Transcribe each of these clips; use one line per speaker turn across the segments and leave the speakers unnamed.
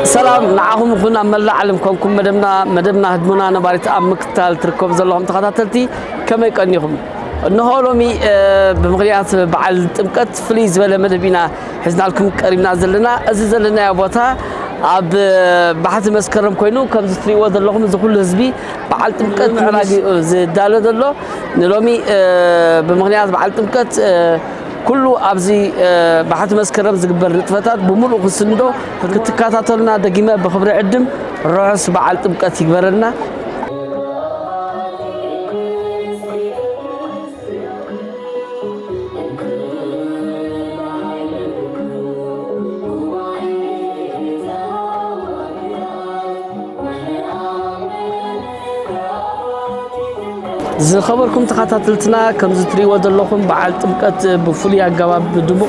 سلام نعهم كنا ملا علم كونكم مدمنا هدمنا نبارت أمكتال تركب زلهم تخاطرتي كما يكنيهم إنه هولومي بمغريات بعد تمكت فليز ولا مدبينا حزنا لكم قريبنا زلنا أزز لنا يا بوتا عب بحث مسكرم كوينو كم زتري وذ اللهم زكول حزبي بعد تمكت معراجي زدالة دلو نلومي بمغريات بعد تمكت كله أبزي بحث مسكرم زقبر رتفتات بملو خسندو كتكاتاتلنا دقيمة بخبر عدم رأس بعد تمكت يقبرنا زي خبركم تخاطرتنا كم زتري ودلكم بعد تمكت بفوليا جواب بدمق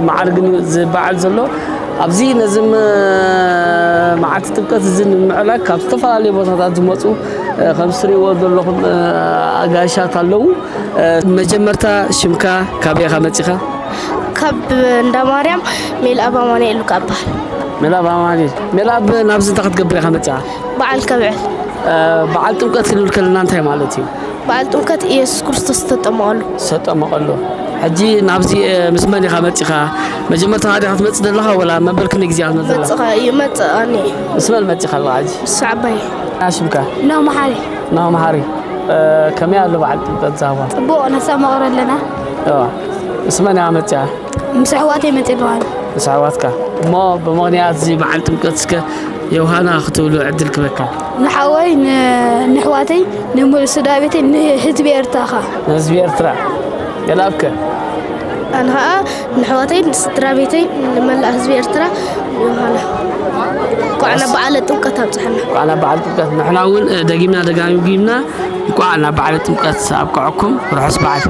معرقني زي بعد زلو أبزي نزم معت تمكت زين معلك كابتفا على بوتات زموتو كم زتري ودلكم أجاشات اللو مجمرتا شمكا كابيا خمتيخا
كاب ندماريم ميل أبا ماني إلو كابال
ميل أبا ماني ميل أب نابز تاخد قبل خمتيخا
بعد كبعل
بعد تمكت كنول كلنا انتهي مالتي
بعد تمكت إيسوس كريستوس
تطمقلو حجي نابزي مسماني خامتيخا مجمرتا هادي خاتمت دلها ولا ما بالكم نجزيها نزلها
متخا يمت أني
اسم المتخا الله عجي
صعبي
عاشمكا
نو محاري
نو محاري كم يالو بعد تزاوا
بو أنا سامع غير لنا
اسمعني عمتيها
مسحواتي متلوان
مسحواتك ما بمغنيات زي بعد تمكتسك يوهانا أختولو عدلك بكا
نحوي نحواتي نمول سدابتي نهزبي ارتاخا
نهزبي ارترا يلابك
أنا نحواتي سدابتي نمال هزبي ارترا يوهانا كوعنا بعلى تمكت هبصحنا
كوعنا بعلى تمكت نحنا أول دقيمنا دقامي وقيمنا كوعنا بعلى تمكت سابقعكم ورحس بعد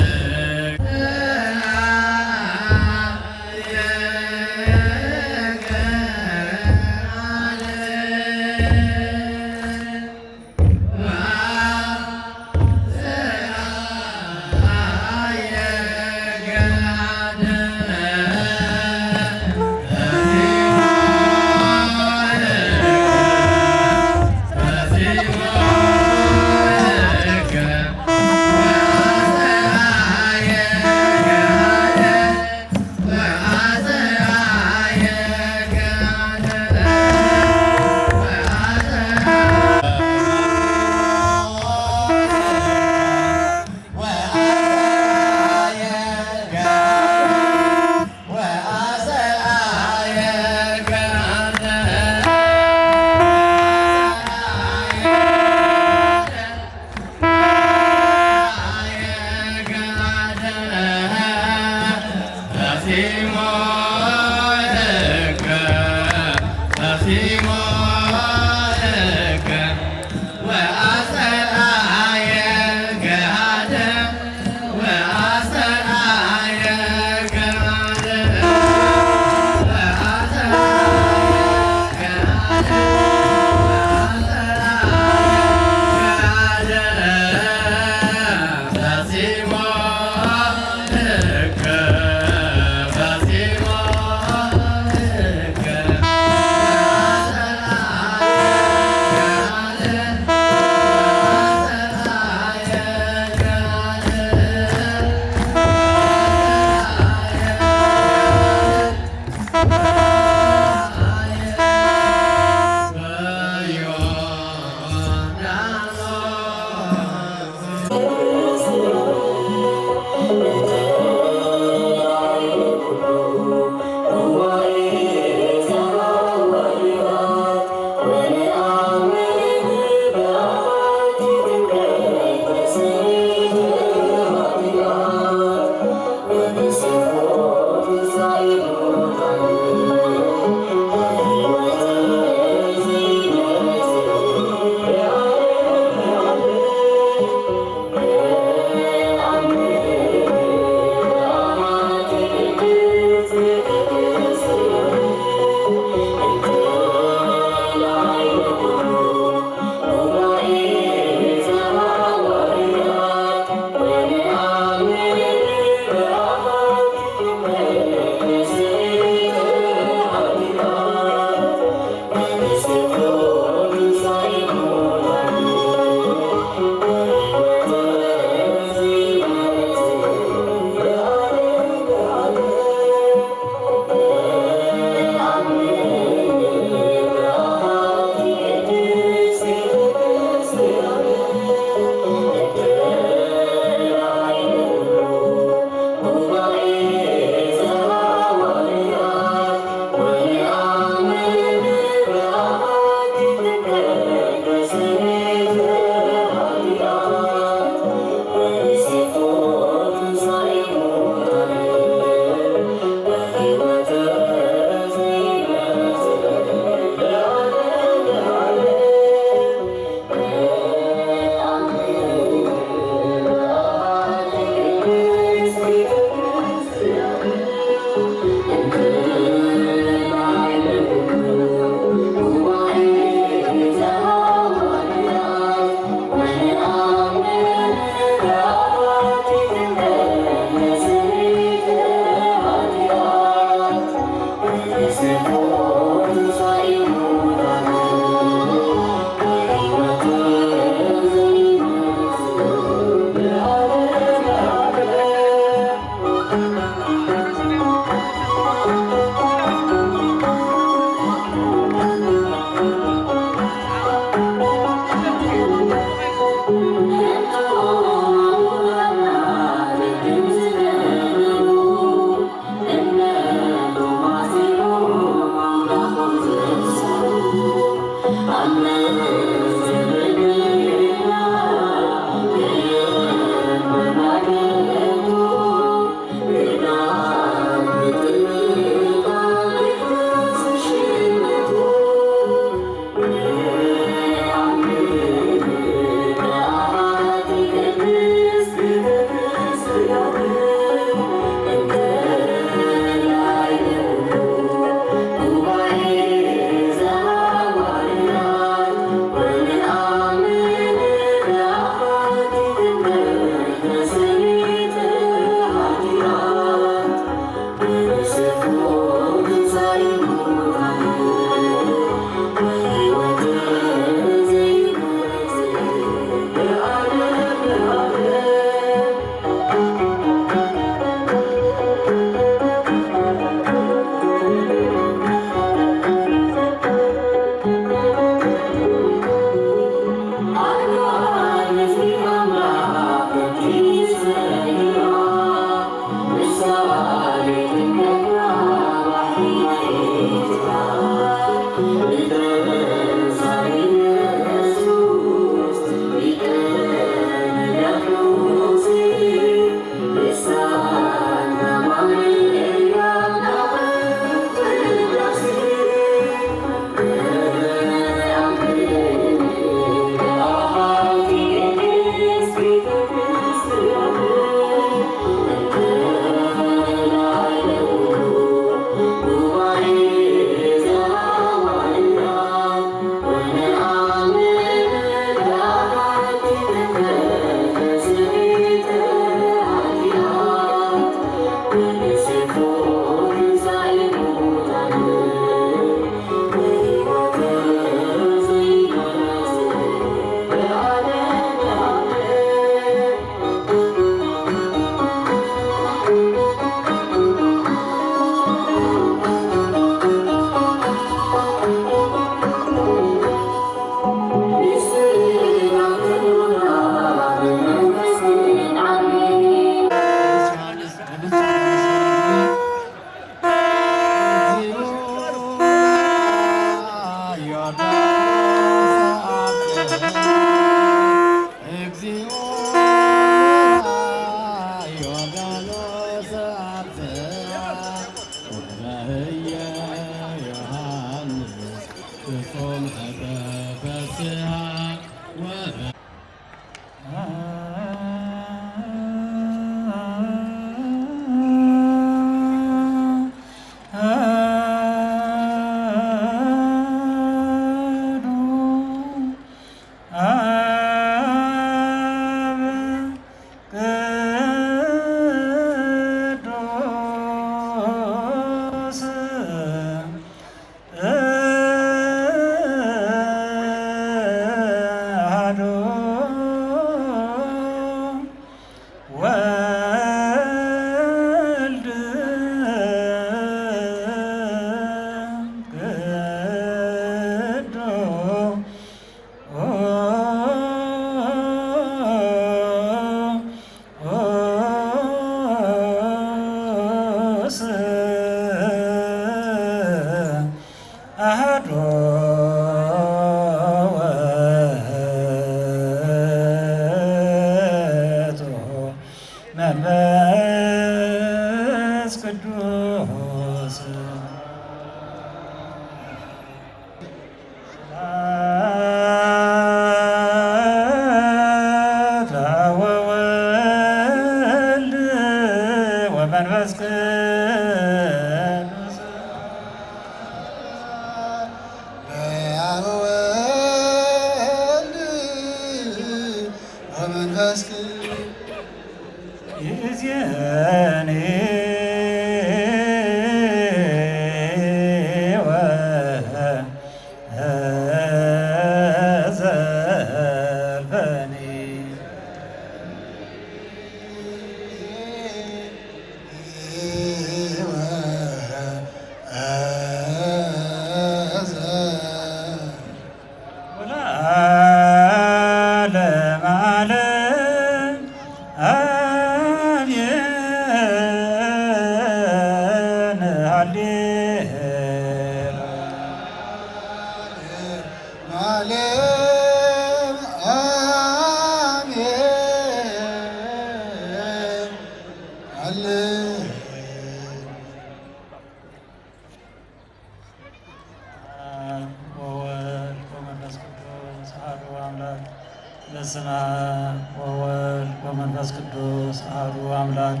በስመ አብ ወወልድ ወመንፈስ ቅዱስ አሐዱ አምላክ።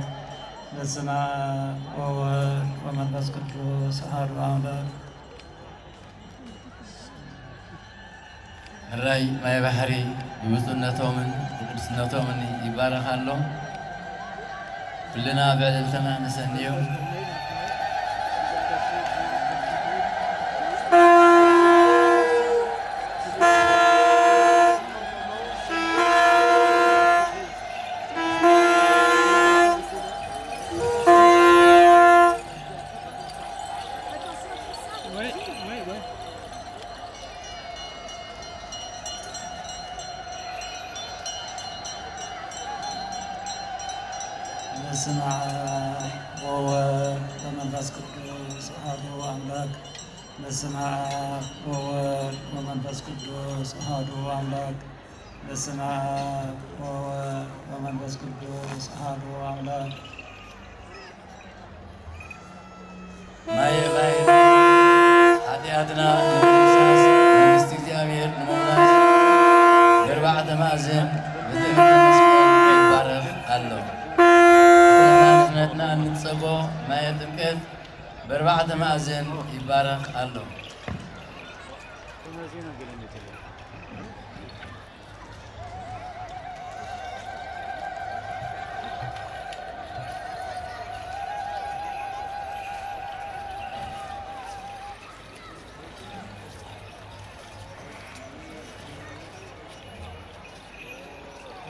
በስመ አብ ወወልድ ወመንፈስ ቅዱስ አሐዱ አምላክ።
ራይ ማይ ባህሪ ብፁዕነቶምን ብቅዱስነቶምን ይባረካሎም። ኩልና ብዕልልትና ንሰንዮ
በስመ አብ ወወልድ ወመንፈስ ቅዱስ አሐዱ አምላክ። በስመ አብ ወወልድ ወመንፈስ ቅዱስ አሐዱ አምላክ። በስመ አብ ወወልድ ወመንፈስ ቅዱስ አሐዱ አምላክ።
ማየ ባሕር ኃጢአትና ንምድምሳስ መንግሥቲ እግዚአብሔር ንምውራስ በአርባዕተ ማዕዘን ብትእምርተ መስቀል ይባረኽ ኣሎ። ንሕነትና እንፀጎ ማየ ጥምቀት በአርባዕተ ማዕዘን ይባረኽ ኣሎ።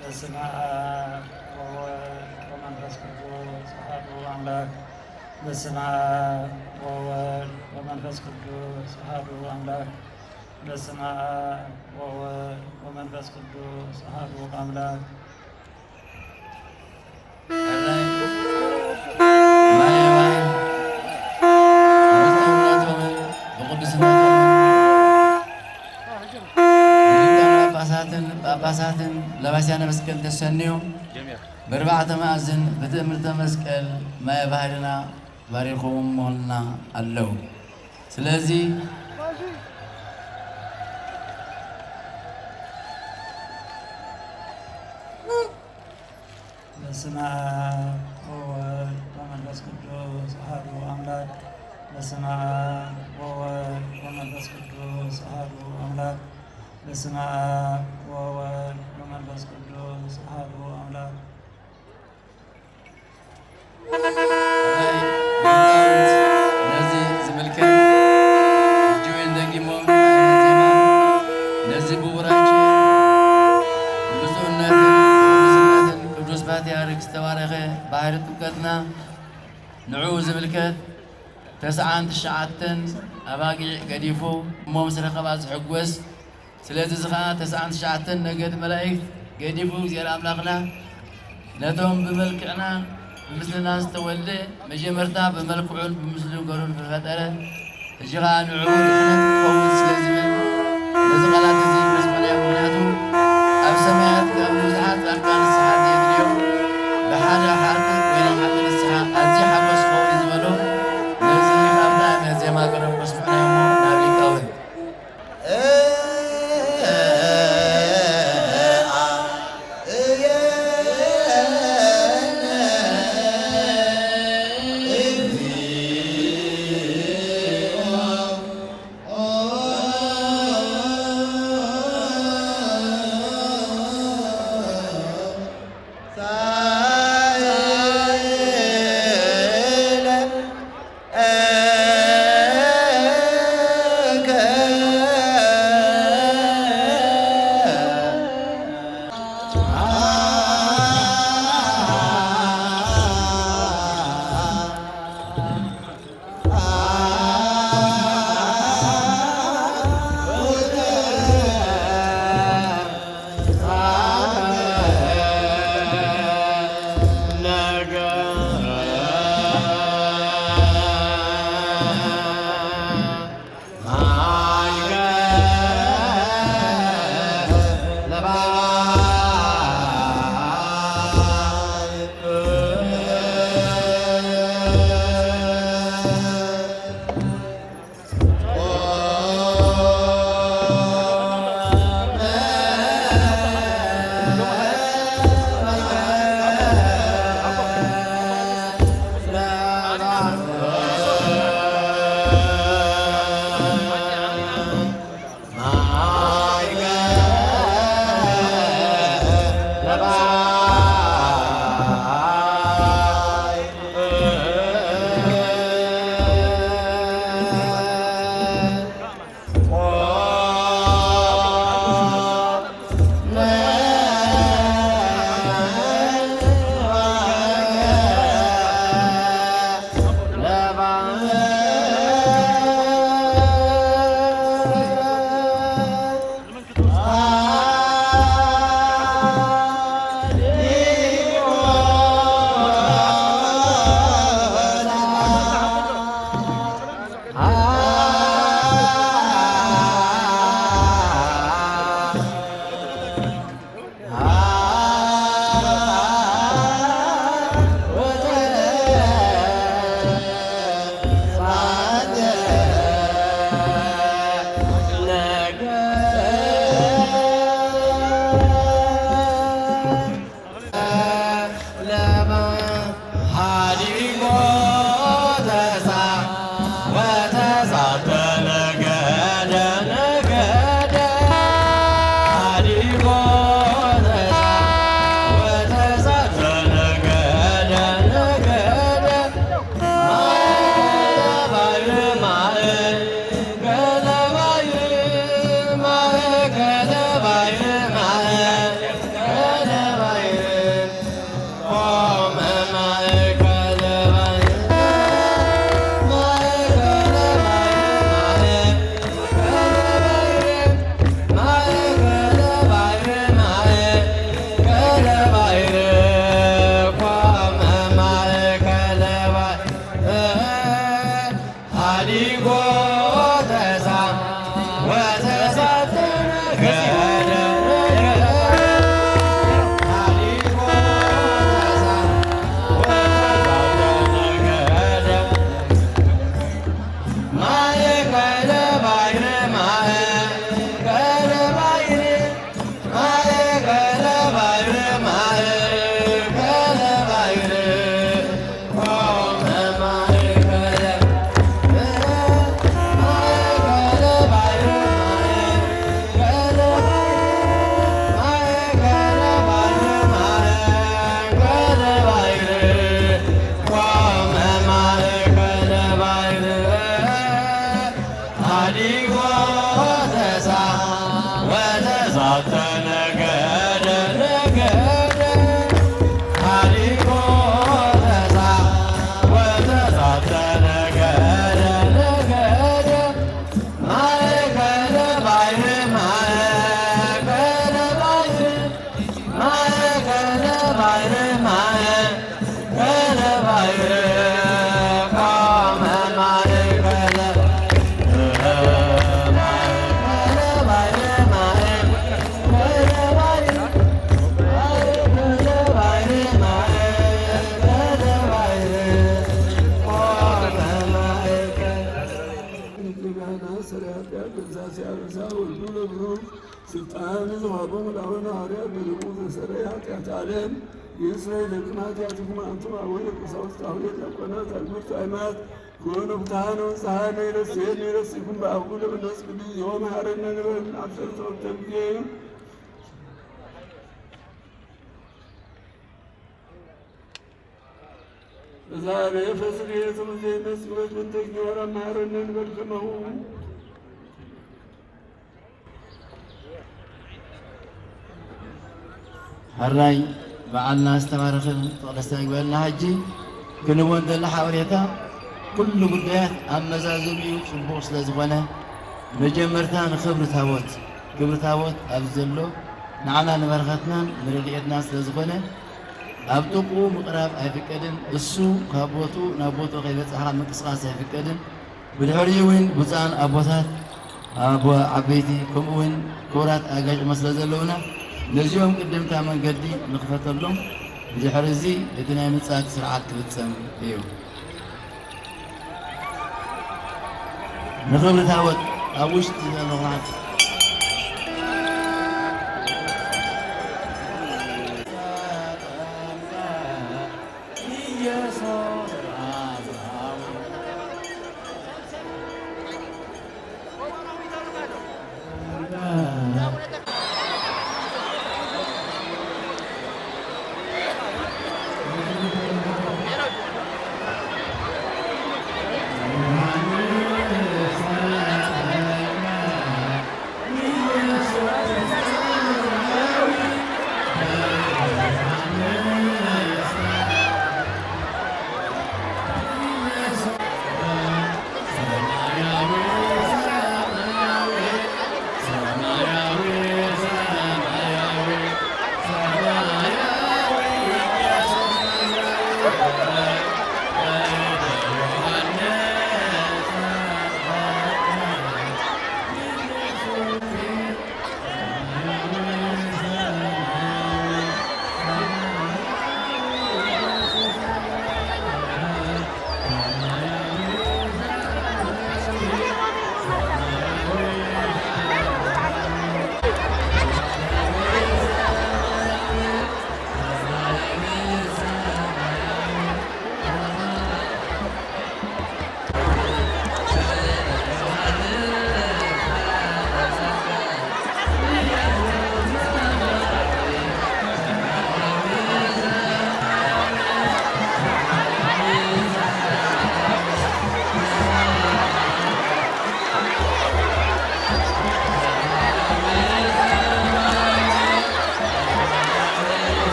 በስመ አብ ወወልድ ወመንፈስ ቅዱስ አሐዱ አምላክ። በስመ አብ ወወልድ ወመንፈስ ቅዱስ አሐዱ አምላክ። በስመ አብ ወወልድ ወመንፈስ ቅዱስ አሐዱ አምላክ።
ራይ ማየ ባሕር ብፅዕነቶምን ብቅዱስነቶምን ጳጳሳትን ለባስያነ መስቀል ተሰንዩ በአርባዕተ ማዕዘን በትእምርተ መስቀል ማየ ባሕርና ባሪኮም ሞልና አለው። ስለዚህ
በስመ አብ ወወልድ ወመንፈስ ቅዱስ አሐዱ አምላክ። በስመ አብ ወወልድ ወመንፈስ ቅዱስ አሐዱ አምላክ። በስመ አብ ወወልድ ወመንፈስ ቅዱስ አሐዱ አምላክ።
ራይ ነዚህ ዝምልከት እጅወን ደጊሞም ዜማ ነዚህ ብቡራችን ብፁዕነትን ቅዱስነትን ቅዱስ ፓትርያርክ ዝተባረኸ ባሕሪ ጥምቀትና ንዑ ዝምልከት 99 ኣባጊዕ ገዲፉ እሞ ምስ ረኸባ ዝሕጐስ ስለዚ ከዓ 99 ነገድ መላእክት ገዲፉ እግዚአብሔር ኣምላኽና ነቶም ብመልክዕና ብምስልና ዝተወልደ መጀመርታ ብመልክዑን ብምስሉ ገሩን ዝፈጠረ ሕጂ ከዓ ንዕኡ ድሕነት ክኸውን ስለዝብል ነዚ ቃላት እዚ መስመልያ ምክንያቱ ኣብ ሰማያት ካብ ብዙሓት ጻድቃን ንስሓት የድልዮ ብሓደ ሓርቲ ወይና ሓንቲ ንስሓ ኣዝዩ ሓጎስ ክኸውን ዝበሎ ነዚ ካብታ ዜማ ቀረብ መስምዕና እሞ ናብ ሊቃውንት
ሳይለ ስልጣን ዝሃቦም ላሆነ ሐዋርያት በልቁ ዘሰረያት ያታለም የእስራኤል ልቅናት ያትኩማ አንቱም አወነ ቀሳውስት አሁን የተቆናት አልሙርት አይማት كون بتاعنا وصحنا يرسيكم بأقول بالناس بدي يوم هارنا نبغى نعشر صوت تبكين زار يفسر يسوع زين نسمع من تجنورا هارنا نبغى كمهو
هراي بعلنا استمرخن طلسنا قبلنا هجي كنون دل حوريتا كل بدايات أمزازليو شنبوس لزبنا مجمرتان خبر تاوت أبزلو نعنا نبرختنا نريد ناس لزبنا أبتقو مقرب أفكدن السو كابوتو نابوتو غيبت أحرام مكسقاس أفكدن بدحريوين بزان أبوات أبو عبيتي كمون كورات أجاج مسلا زلونا نجيهم قدام تامن قدي نخفت لهم بدحرزي لدنا نتساك سرعات بتسم إيو نخبر تاوت أوشت اللغات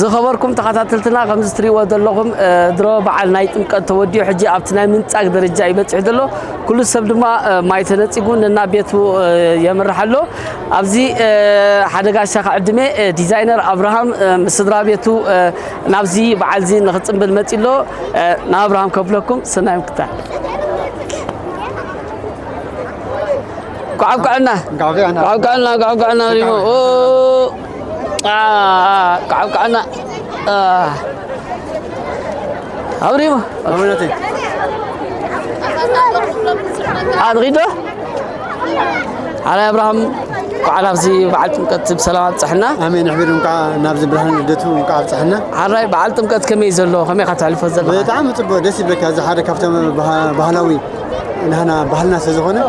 زخبركم تخاتلتنا خمس تري ودلهم درو بعل نايت مقد توديو حجي ابتنا من صاق درجه يبصح دلو كل سب دما مايتنصيغون لنا بيتو يمرحلو ابزي حدغا شاخ عدمي ديزاينر ابراهام مسدرا بيتو نابزي بعل زي نخصمبل مصيلو نا ابراهام كبلكم سنايم كتا قعقعنا ريمو قعقعنا أوريمو
أوريتي
أدغيدو على إبراهيم وعلى نفسي بعلتم كتب سلامات صحنا
آمين حبيبي مقع نابز إبراهيم دتو مقع صحنا
على بعلتم كت كم يزلوا خمي خاتعرف الزلمة
بتعامل تبغى دسي بك هذا حركة كفتم بهلاوي نحنا بهلنا سيزخونه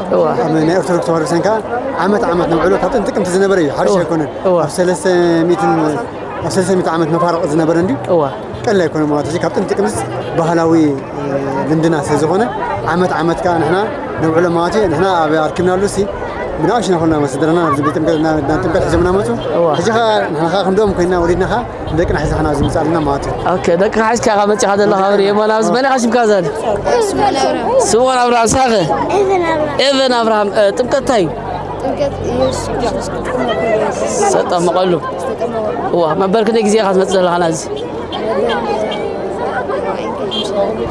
من أفترض توارد سنكا عمت نوعلو كابتن تكم تزنبري حرش يكونه أفسلسة ميت عمت مفارق زنبرندي كلا يكون مواتي كابتن تكمس بهلاوي لندنا سيزخونه عمت كان نحنا نوعلو مواتي نحنا أبي أركبنا لوسي بناقشنا خلنا مسدرنا بزبيتم كذا حزمنا ماتو حجها نحن خندوم كنا وليدنا خا دكنا حزنا زمسالنا ماتو
اوكي دك حاج كا متي هذا الله خبر يما ناس بلا خشم كازل سمون ابراهيم ساغه اذن ابراهيم تمكتاي ستا مقلو هو ما بالك ديك زي خاص متصل خلاص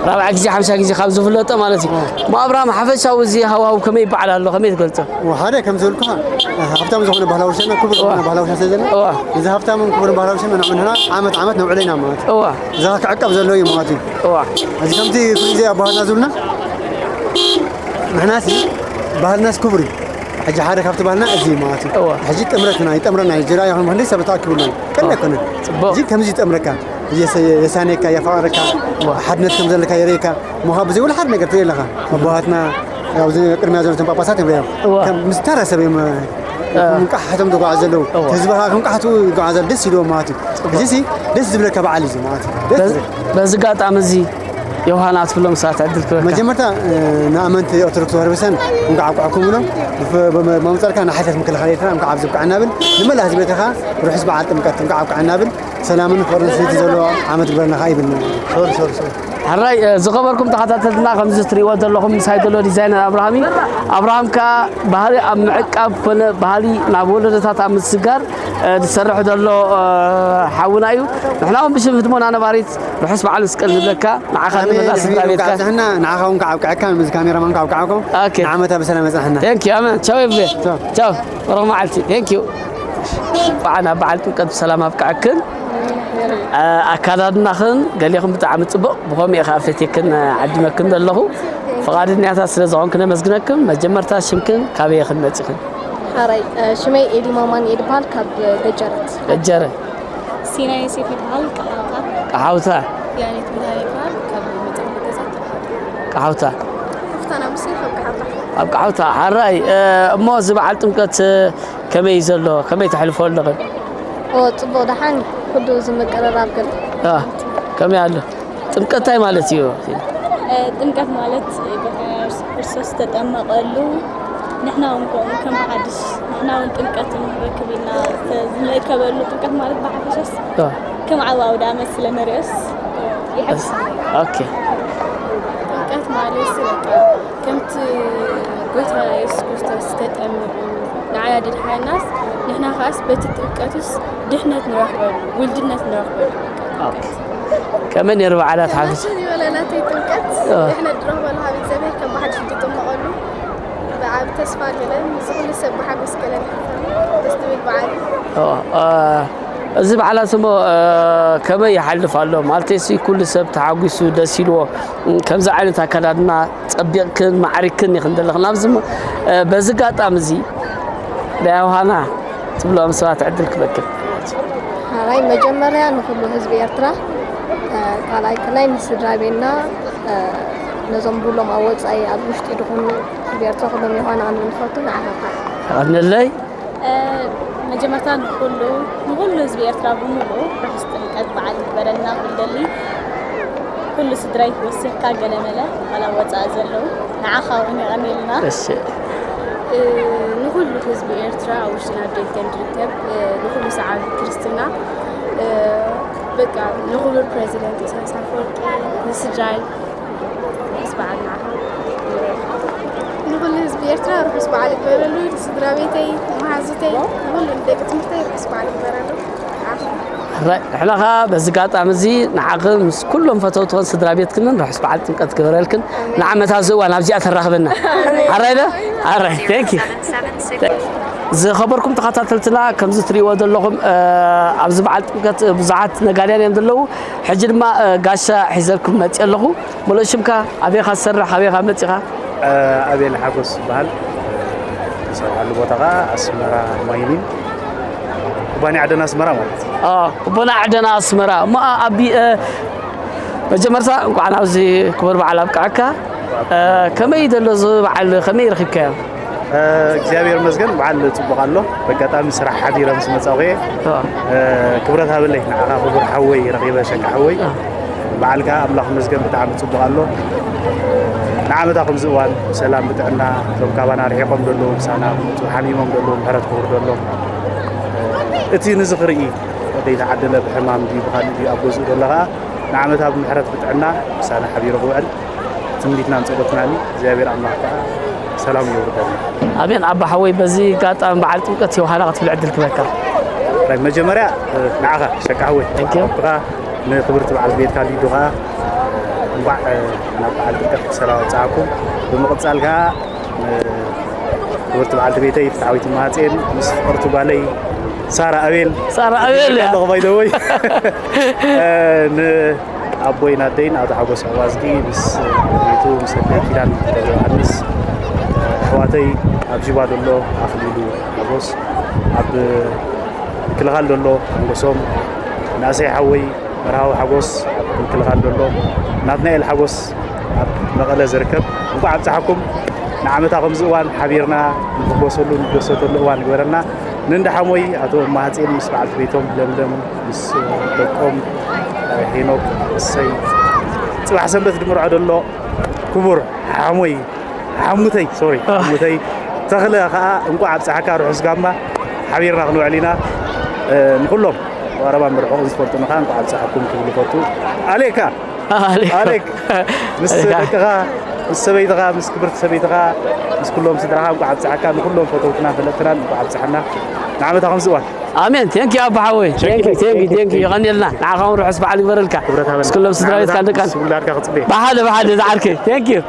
رابع جزء 5 جزء 5 فلوطه مالتي ما ابراهيم حفشاو زي هواو كمي يبعل له كمي تقولته
وهذا كم زولكها هفتام زخون بهلاو شنا كبر بهلاو شنا سيدنا اذا هفتام كبر بهلاو شنا من هنا عامت نوعلينا مات اذا كعقب زلو يماتي هذه كمتي كل زي بهلنا زولنا نحناسي بهالناس كبري حاجة حارك هفت بهالنا أزي ماتي حاجة تمرنا يجرا يا هم هندسة بتاكلنا كنا جي كم زي تمركا يسانيكا يفاركا حد نتكم زلكا يريكا مهابزي ولا حد نقدر تقول لها أبواتنا أو زي كرمي أزول تنبأ بساتهم بيهم كم مسترى سبيم مكحتهم دقوا عزلوا تزبها مكحتوا دقوا عزل دس يلو ماتي جيسي دس زبلك بعلي زي ماتي
بس قاطع مزي يوهانات فلوم ساعة عدل كذا
مجمرتا نأمنت أترك توهر بسن مقعكم منهم بممتلك أنا حسيت مكل خليتنا مقعب زبك عنابل لما لا هزبتها روح اسبع عاد مقعب عنابل سلامن فرنسا سيتي زلوا عامت برنا خايبن سوري
هراي زخبركم تخاطرنا خمس تري ودلهم سايدلو ديزاين ابراهيم كا بهالي معقب كن بهالي نابولدتا تام سجار تسرح دلو حاونايو نحنا بشم فدمون انا باريت بحسب على سكل لك مع خالد الناس تابيت
احنا نعاهم كان من كاميرا من كعكم نعمتها بسلامه احنا
ثانك يو امان تشاو يبي تشاو رغم عالتي ثانك يو بعنا بعلت قد بسلامه بكعكن أكادنا خن قال لهم بتعمل طبق بهم يخافتكن عدمكن دلهو فقادني أساس زعون كنا مسجنكم مجمرتا شمكن كابي خدمتكن
هاي شمي إدي مامان إدي بال كاب
جرت
سينا يسيف بال
كحوتا
يعني تبدأ بال كاب
كحوتا
فتنا مسيح
كحوتا هاي موز بعلتم كت كمي يزلو كمي تحلفوا لغن
طبق دحاني كله زم قرراب كل
كم يعلو تمكتاي مالتيو
تمكت مالت برسوس تتأمقلو نحنا ونكون كم حدش نحنا ونتمكت نركبنا زملاء كبرلو تمكت مالت بعفشس كم عواو دامس لمريس يحس
اوكي
تمكت مالت كمت قلت رئيس كنت تتأمقلو نعياد الحيناس نحنا خاص بتتمكتس دحنا نروحبل ولدنا نروحبل
اوكي كمان يربع على تحافظ
ولا لا تتمكت احنا نروحبل هذا زمان كم واحد في تطمقلو بعد تسفى كلام يزغل يسبح بس كلام تستوي بعد
زب على سمو كما يحلف الله مالتي كل سب تعاقسو دسيلو كم زعلت اكلادنا طبيقكن معركن يخندلخنا بزم بزقاطام زي داوهانا تبلو مسوات عدل كبكب
هاي مجمريا نخلو حزب إرترا كالاي كلاي مسدرابينا نزمبولهم أول أي أبوشت يدخلون بيرترا كلهم يهون عن الفاتون عهقا
أن اللي
مجمرتان نقول حزب إرترا بمولو راح استنقاد بعد برنا بالدلي كل سدراي وسخ كاغلمله على وصا زلو نعخاوني غميلنا نقول حزب إرترا أو شنا ديكن ركب نقول سعاد كريستينا بقى نقول البريزيدنت إسحاق أفورقي نسجل اسمعنا نقول حزب إرترا روح اسمع على برلو سدرابيتي محازتي نقول نديك تمرتي اسمع على برلو
حلاها بزقات عمزي نعقل كلهم فتوتون سدرابيت كنا نروح سبعات نقد كبرالكن نعمتها زوا نابزيات الرغبنا عرينا عري ثانك يو زي خبركم تخاطرتنا كم زتري ودلهم ابز بعد نقد بزعات نغاليان يندلو حجر ما غاشا حزلكم متيلخو ملوشمكا ابي خسر حبي خمتيخا
ابي الحقوس بحال سوال بوتاغا اسمرا ماينين بني عدنا اسمرا مالت
بنا عدنا اسمرا ما ابي مجمرتا قعنا زي كبر بعلب كعكا كما يدلو بعل خمير خكا
እግዚአብሔር ይመስገን በዓል ጽቡቃሎ በቀጣም ስራ ሓዲረ ምስ መጻወየ ክብረት ሃበለይ ንዓኻ ክብር ሓወይ ረኺበ ሸካ ሓወይ በዓልካ ኣምላኽ ይመስገን ብጣዕሚ ጽቡቃሎ ንዓመታኩም ዝዋን ሰላም ብጥዕና ቶም ካባና ርሒቆም ደሎ ምሳና ሓሚሞም ደሎ ምሕረት ክብር ደሎ እቲ ንዝኽርኢ ወደይታ ዓደለ ብሕማም ዲ ብኻልእ ዲ ኣብ ገዝኡ ደለኻ ንዓመታ ብምሕረት ብጥዕና ምሳና ሓቢሩ ክውዕል ትምኒትና ንፀሎትናኒ እግዚአብሔር ኣምላኽ ከዓ سلام يوردنا
أبين أبا حوي بزي قاطع بعد وقت يوحنا قتل عدل كبكة
طيب مجمرة نعها شكاوي بقى نخبرت بعد بيت كالي دوها እንኳዕ ናብ በዓል ጥምቀት ሰላም ወጻእኩም ብምቕጻል ከዓ ክብርቲ በዓልቲ ቤተይ ፍትሓዊት ማህፀን ምስ ፍቅርቲ ጓለይ ሳራ ኣቤል ተኸባይደወይ ንኣቦይ ናደይን ኣቶ ሓጎስ ኣዋዝጊ ምስ ቤቱ ምስ ኣደይ ኪዳን ዮሃንስ ኣሕዋተይ ኣብ ጅባ ደሎ ኣኽሊሉ ሓጎስ ኣብ ምክልኻል ደሎ ሓጎሶም ናእሰይ ሓወይ መርሃዊ ሓጎስ ኣብ ምክልኻል ደሎ ናትናኤል ሓጎስ ኣብ መቐለ ዝርከብ እንኳዕ ኣብፅሓኩም ንዓመታ ከምዚ እዋን ሓቢርና ንኽጎሰሉ ንደሰተሉ እዋን ግበረና ንንዳሓሞይ ኣቶ ማህፀን ምስ በዓልቲ ቤቶም ለምለም ምስ ደቆም ሄኖክ እሰይ ፅባሕ ሰንበት ድምርዖ ደሎ ክቡር ሓሙተይ ተኽለ ከዓ እንኳዕ ኣብፅሓካ ርሑስ ጋማ ሓቢርና ክንውዕል ኢና ንኩሎም ቀረባ ምርሑቕ ዝፈልጡና ከዓ እንኳዕ ኣብፅሓኩም ክብሉ ፈቱ ኣሌክ ምስ ደቅኻ ምስ ሰበይትኻ ምስ ክብርቲ ሰበይትኻ ምስ ኩሎም ስድራኻ እንኳዕ ኣብፅሓካ ንኩሎም ፈተውትና ፈለጥትናን እንኳዕ ኣብፅሓና ንዓመታ ከምዚ እዋን
امين ثانك يو ابو حوي ثانك يو يغني لنا نعاون نروح اسبع على برلك بس كلهم سدرايت كان دكان بحد زعركي ثانك يو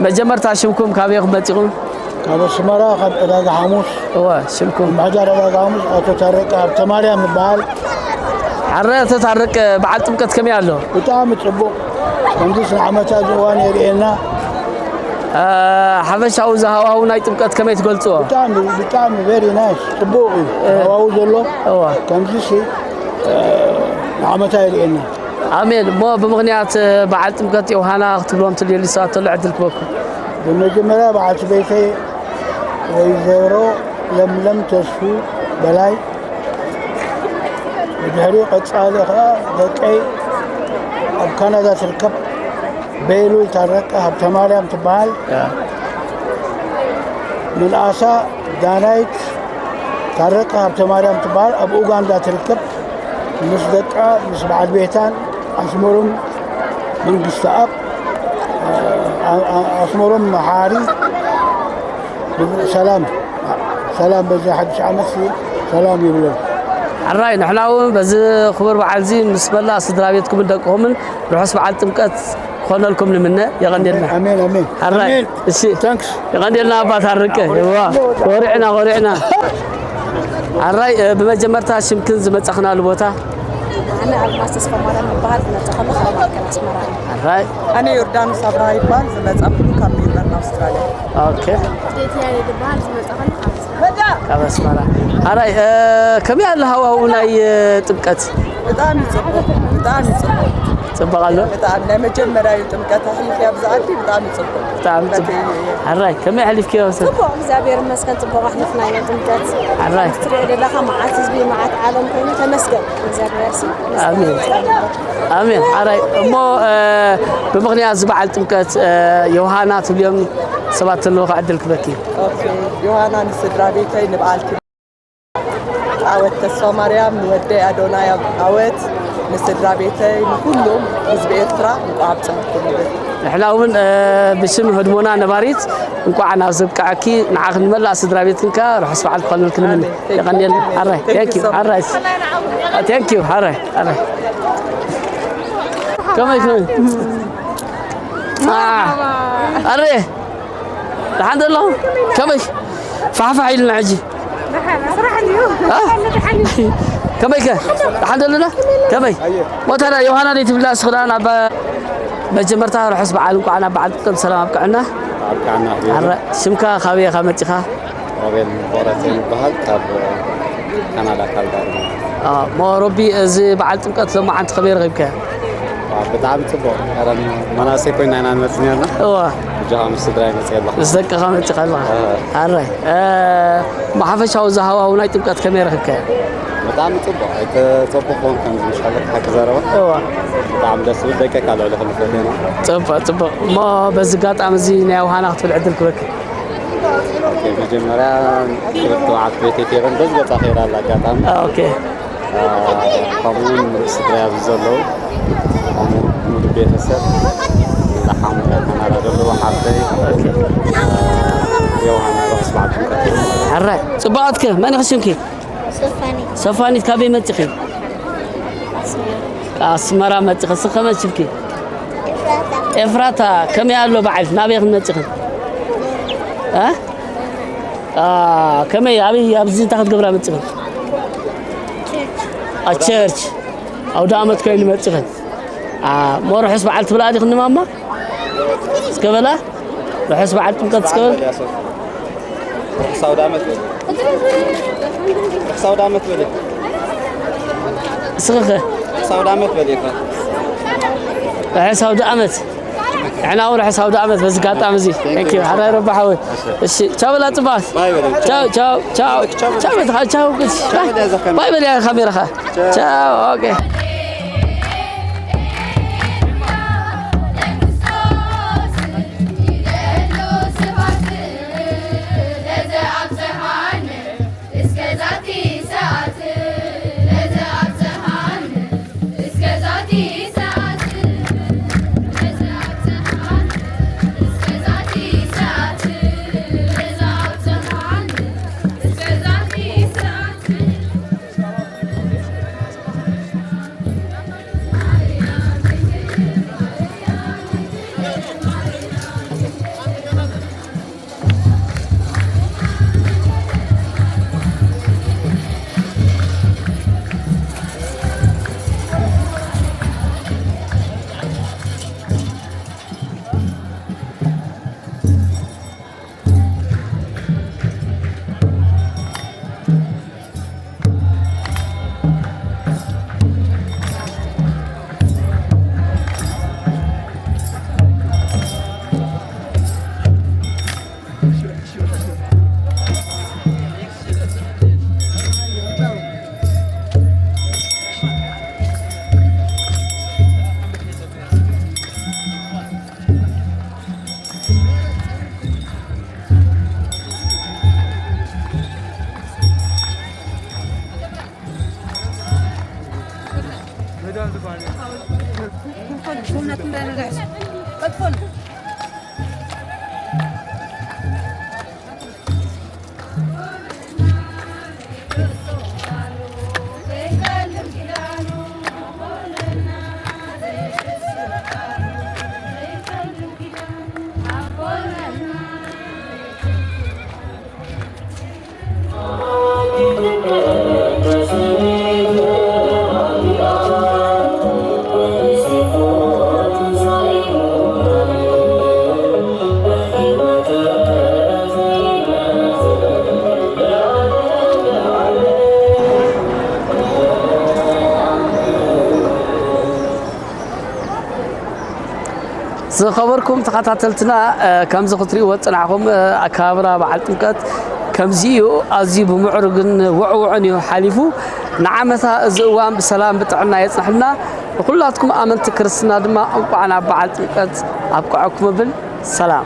مجمرت شمكم كابيخ متيقون
كاب سمرا قد راجع حموس
هو شمكم
ماجا راجع حموس اتو تارك تماريا مبال
عرات تارك بعد طمقت كم يالو
بتام تطبق كندس عمتا زوان يرينا
حبشاو زهواو ناي طمقت كم يتقلصو
بتام فيري نايس طبوقي هواو زلو كندس عمتا يرينا
امين مو بمغنيات بعد طمقت يوهانا تبلون تلي لسات طلع عدل كوكو
بمجمرة بعد بيتي ويزورو لم تشفو بلاي بجهري قد صالحة دكاي أب كندا تركب بيلو ترك أب تماريم تبال من آسا دانايت ترك أب تماريم تبال أب أوغندا تركب مش دكا مش بعد بيتان أسمرهم من قستأب أسمرهم محاري سلام بزي حد شعمسي سلام يبلغ
الراي نحن بز خبر بعالزين بالنسبه لنا صدرابيتكم دقهم نروح بعد طمقت خلنا لكم لمنا يغني لنا
امين
الراي شي
ثانكس
يغني لنا ابات حركه ورعنا الراي بمجمرتها شمكن زمصخنا لبوتا
أنا ألماس تسفى مرة من بعد نتخلى خلال كان أسمراني
الراي
أنا يوردانوس أبراهي بال زمت أبلو كان ميلبرن أستراليا
أوكي
ديت يعني دبال زمت أخلي
كم أسمرا الراي كم يالله هو ناي طمقت
بتاعي
صبغالو
بتاعي مجمرة يطمقت حلف يا بزعلتي بتاعي
الراي كم يحلف كيف وصل
طبعا زابير مسكن طبعا حلفنا يا طمقت
الراي
تريد لها معات تزبي معات عالم كله تمسكن زابير
امين الراي مو بمغنيات زبعل طمقت يوهانا اليوم سبات له عدل كبكي
اوكي يوهانا نسدرابيتي نبعالتي عوت السومريام نودي أدوناي عوت نسدرابيتي كلهم حزب إرترا وعبتهم كلهم
نحن أول بسم هدمونا نباريت نكون عنا زبكاكي نعاق نملا سدرابيتك راح اسمع القانون الكلمة يغني الراي ثانك يو الراي كم يكون الراي الحمد لله كم فعفع لنا عجي كم الحمد لله كم وترى يوهانا دي تبلا سخدان ابا مجمرتها روح اسمع عليكم انا بعد كم سلام ابقعنا سمكا خاويه خامتيخا
روبين بوراتين بحال تاب كندا كالدار
ما ربي زي بعد طمقت لما عند خبير غيبك
بتعب تبو أنا مناسب كنا أنا نتنيرنا جاهم السدراي مسيلا
صدق خامتي خلا الراي ما حفش هو زهوا وناي طمقت كاميرا هكا
بتعب تبو هيك تبو فون كان مش حاجة حكي زروا بتعب ده سوي دقيقة كالو اللي خلنا فينا
تبو ما بس قاط عمزين يا وهانا في العدل كبك
اوكي بجمرة كنت وعد بيتي في بس قط أخيرا لا قاطم
اوكي
قانون السدراي بزلو قانون بيتسر لحام كان على دلو وحدي يوهانا رقص بعد
الراي صباحك ماني خشمك صفاني كابي متخي أسمرا متخي سخمة شبكي إفراتا كم يالله بعد نبيخ نتشخن كم يابي يابزين تاخد قبرة متشخن الشيرش أو دامت كاين متشخن ما روح يسمع على تبلادي خدنا ماما سكبلا روح يسمع على تمكت سكبل
سودامت بدي
سخخة
سودامت بدي
راح سودامت احنا اول راح سودامت بس قاطع مزي ثانك يو حدا يربح حوي ايش تشاو لا طباس تشاو تشاو تشاو تشاو تشاو باي باي يا خميره خا تشاو اوكي خبركم تخاتلتنا كم زخطري وصنعكم اكابرا بعل طمقت كمزيو ازي بمعرغن وعوعني حليفو نعمتا ازوام بسلام بتعنا يصحنا وكلاتكم امنت كرسنا دما انقعنا بعل طمقت ابقعكم بالسلام